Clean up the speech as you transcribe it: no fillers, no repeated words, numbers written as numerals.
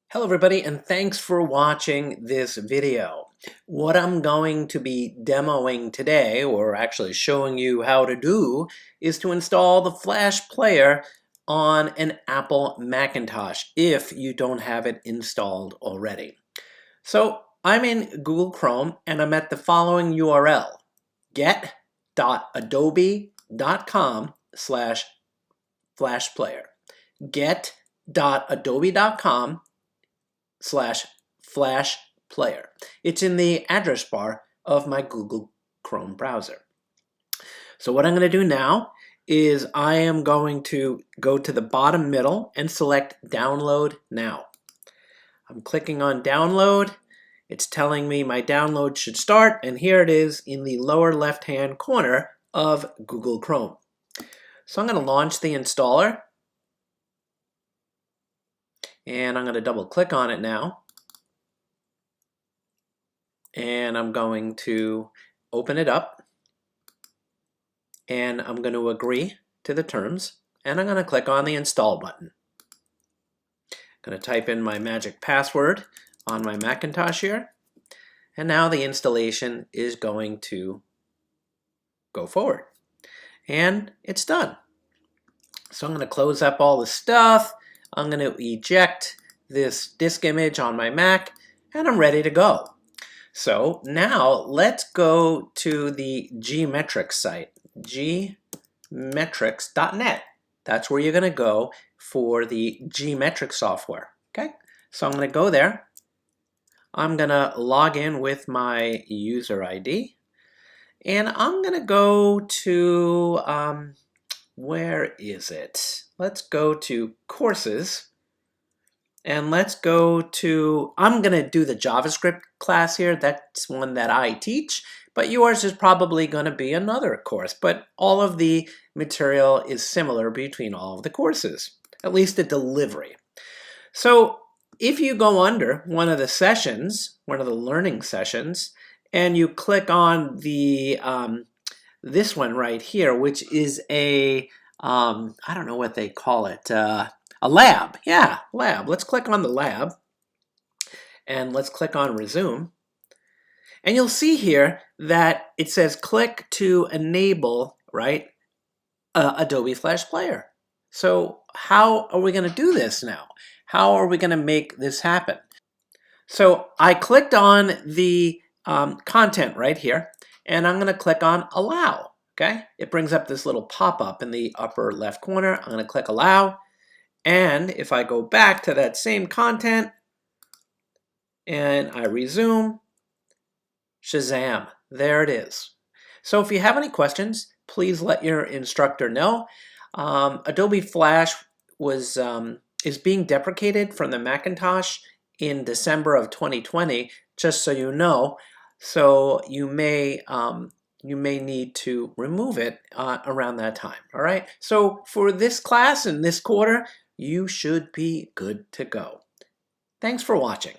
Hello everybody, and thanks for watching this video. What I'm going to be demoing today, or actually showing you how to do, is to install the Flash Player on an Apple Macintosh if you don't have it installed already. So I'm in Google Chrome and I'm at the following URL, get.adobe.com/flashplayer. get.adobe.com/flash player. It's in the address bar of my Google Chrome browser. So what I'm going to do now is I am going to go to the bottom middle and select Download Now. I'm clicking on Download. It's telling me my download should start, and here it is in the lower left-hand corner of Google Chrome. So I'm going to launch the installer, and I'm going to double click on it now. And I'm going to open it up, and I'm going to agree to the terms, and I'm going to click on the install button. I'm going to type in my magic password on my Macintosh here, and now the installation is going to go forward, and it's done. So I'm going to close up all the stuff. I'm going to eject this disk image on my Mac, and I'm ready to go. So now let's go to the Gmetrics site, gmetrics.net. That's where you're going to go for the Gmetrics software. Okay, so I'm going to go there. I'm going to log in with my user ID, and I'm going to go to, where is it? Let's go to Courses. And let's go to, I'm going to do the JavaScript class here. That's one that I teach, but yours is probably going to be another course. But all of the material is similar between all of the courses, at least the delivery. So if you go under one of the sessions, one of the learning sessions, and you click on the this one right here, which is a, I don't know what they call it, a lab, yeah, lab. Let's click on the lab, and let's click on resume. And you'll see here that it says click to enable, right, Adobe Flash Player. So how are we going to do this now? How are we going to make this happen? So I clicked on the content right here, and I'm going to click on allow. Okay, it brings up this little pop-up in the upper left corner. I'm going to click allow. And if I go back to that same content and I resume, Shazam, there it is. So if you have any questions, please let your instructor know. Adobe Flash is being deprecated from the Macintosh in December of 2020, just so you know. So you may need to remove it around that time. All right. So for this class and this quarter, you should be good to go. Thanks for watching.